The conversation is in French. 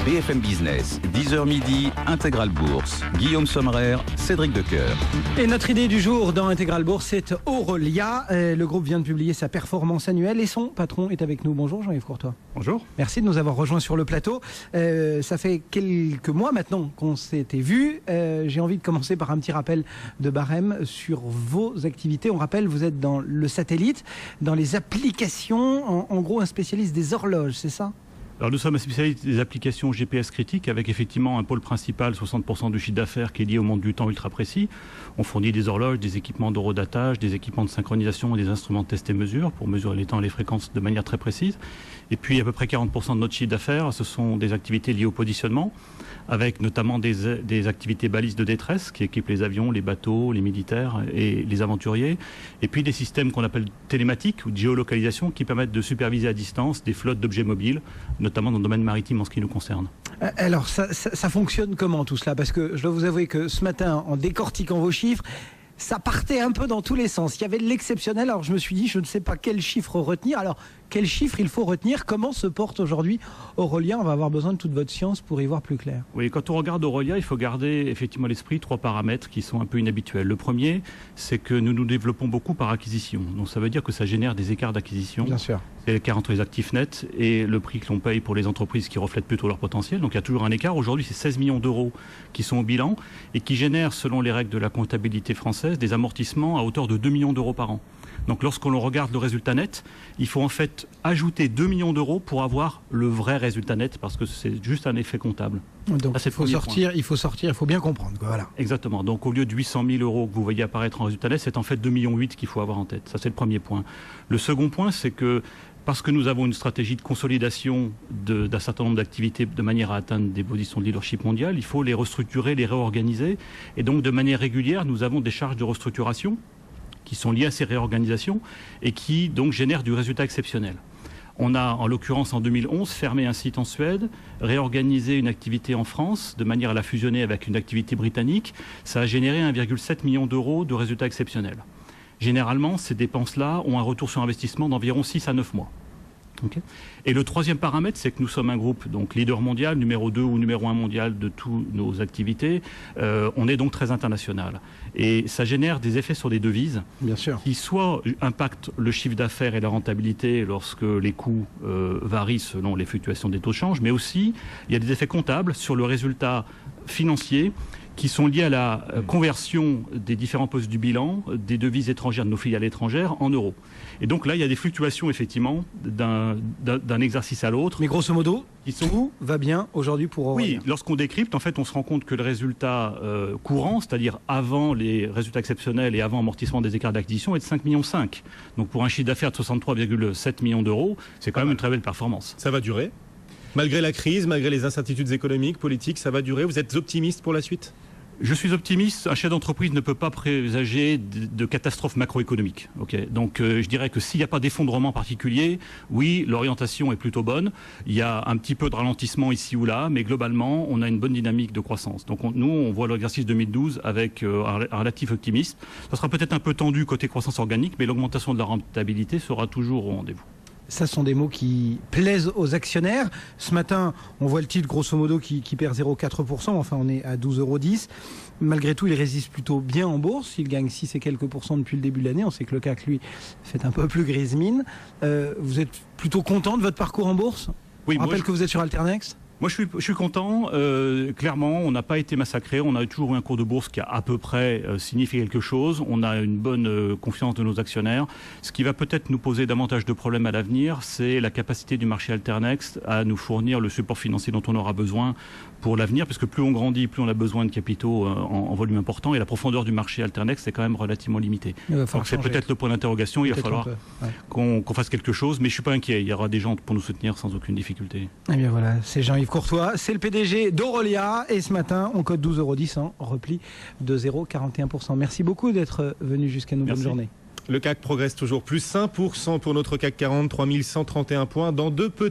BFM Business, 10h midi, Intégral Bourse. Guillaume Sommerer, Cédric Decoeur. Et notre idée du jour dans Intégral Bourse, c'est Aurelia. Le groupe vient de publier sa performance annuelle et son patron est avec nous. Bonjour Jean-Yves Courtois. Bonjour. Merci de nous avoir rejoints sur le plateau. Ça fait quelques mois maintenant qu'on s'était vus. J'ai envie de commencer par un petit rappel de barème sur vos activités. On rappelle, vous êtes dans le satellite, dans les applications, en gros un spécialiste des horloges, c'est ça ? Alors nous sommes un spécialiste des applications GPS critiques avec effectivement un pôle principal, 60% du chiffre d'affaires qui est lié au monde du temps ultra précis. On fournit des horloges, des équipements d'horodatage, des équipements de synchronisation et des instruments de test et mesure pour mesurer les temps et les fréquences de manière très précise. Et puis à peu près 40% de notre chiffre d'affaires, ce sont des activités liées au positionnement, avec notamment des activités balises de détresse qui équipent les avions, les bateaux, les militaires et les aventuriers. Et puis des systèmes qu'on appelle télématiques ou de géolocalisation qui permettent de superviser à distance des flottes d'objets mobiles, notamment dans le domaine maritime en ce qui nous concerne. Alors, ça fonctionne comment tout cela? Parce que je dois vous avouer que ce matin, en décortiquant vos chiffres, ça partait un peu dans tous les sens. Il y avait de l'exceptionnel, alors je me suis dit, je ne sais pas quel chiffre retenir. Alors, quel chiffre il faut retenir? Comment se porte aujourd'hui Aurelia? On va avoir besoin de toute votre science pour y voir plus clair. Oui, quand on regarde Aurelia, il faut garder effectivement à l'esprit 3 paramètres qui sont un peu inhabituels. Le premier, c'est que nous nous développons beaucoup par acquisition. Donc ça veut dire que ça génère des écarts d'acquisition. Bien sûr. C'est l'écart entre les actifs nets et le prix que l'on paye pour les entreprises qui reflètent plutôt leur potentiel. Donc il y a toujours un écart. Aujourd'hui, c'est 16 millions d'euros qui sont au bilan et qui génèrent, selon les règles de la comptabilité française, des amortissements à hauteur de 2 millions d'euros par an. Donc lorsqu'on regarde le résultat net, il faut en fait ajouter 2 millions d'euros pour avoir le vrai résultat net parce que c'est juste un effet comptable. Donc là, il faut sortir, il faut bien comprendre. Voilà. Exactement. Donc au lieu de 800 000 euros que vous voyez apparaître en résultat net, c'est en fait 2,8 millions qu'il faut avoir en tête. Ça, c'est le premier point. Le second point, c'est que parce que nous avons une stratégie de consolidation d'un certain nombre d'activités de manière à atteindre des positions de leadership mondial, il faut les restructurer, les réorganiser. Et donc de manière régulière, nous avons des charges de restructuration qui sont liées à ces réorganisations et qui donc génèrent du résultat exceptionnel. On a, en l'occurrence en 2011, fermé un site en Suède, réorganisé une activité en France de manière à la fusionner avec une activité britannique. Ça a généré 1,7 million d'euros de résultats exceptionnels. Généralement, ces dépenses-là ont un retour sur investissement d'environ 6 à 9 mois. Okay. Et le troisième paramètre, c'est que nous sommes un groupe donc leader mondial, numéro 2 ou numéro 1 mondial de toutes nos activités. On est donc très international. Et ça génère des effets sur des devises. Bien sûr. Qui soit impactent le chiffre d'affaires et la rentabilité lorsque les coûts varient selon les fluctuations des taux de change, mais aussi il y a des effets comptables sur le résultat financier qui sont liés à la conversion des différents postes du bilan, des devises étrangères de nos filiales étrangères en euros. Et donc là, il y a des fluctuations effectivement d'un exercice à l'autre. Mais grosso modo, tout va bien aujourd'hui pour Aurelia. Oui, lorsqu'on décrypte, en fait, on se rend compte que le résultat courant, c'est-à-dire avant les résultats exceptionnels et avant amortissement des écarts d'acquisition, est de 5,5 millions. Donc pour un chiffre d'affaires de 63,7 millions d'euros, c'est quand même une très belle performance. Ça va durer? Malgré la crise, malgré les incertitudes économiques, politiques, ça va durer? Vous êtes optimiste pour la suite? Je suis optimiste. Un chef d'entreprise ne peut pas présager de catastrophes macroéconomiques. Okay. Donc je dirais que s'il n'y a pas d'effondrement particulier, oui, l'orientation est plutôt bonne. Il y a un petit peu de ralentissement ici ou là, mais globalement, on a une bonne dynamique de croissance. Donc nous, on voit l'exercice 2012 avec un relatif optimiste. Ça sera peut-être un peu tendu côté croissance organique, mais l'augmentation de la rentabilité sera toujours au rendez-vous. Ça, ce sont des mots qui plaisent aux actionnaires. Ce matin, on voit le titre, grosso modo, qui perd 0,4%. Enfin, on est à 12,10 €. Malgré tout, il résiste plutôt bien en bourse. Il gagne 6 et quelques pourcents depuis le début de l'année. On sait que le CAC, lui, fait un peu plus grise mine. Vous êtes plutôt content de votre parcours en bourse? Oui. On rappelle que vous êtes sur Alternex. Moi, je suis content. Clairement, on n'a pas été massacré. On a toujours eu un cours de bourse qui a à peu près signifié quelque chose. On a une bonne confiance de nos actionnaires. Ce qui va peut-être nous poser davantage de problèmes à l'avenir, c'est la capacité du marché Alternex à nous fournir le support financier dont on aura besoin pour l'avenir, parce que plus on grandit, plus on a besoin de capitaux en volume important, et la profondeur du marché Alternex est quand même relativement limitée. Donc c'est peut-être le point d'interrogation. Il va falloir qu'on fasse quelque chose, mais je suis pas inquiet. Il y aura des gens pour nous soutenir sans aucune difficulté. Eh bien voilà, c'est Jean-Yves Courtois, c'est le PDG d'Aurelia, et ce matin on code 12,10 € en repli de 0,41%. Merci beaucoup d'être venu jusqu'à nous. Bonne journée. Le CAC progresse toujours, plus 1% pour notre CAC 40, 3131 points dans 2 petits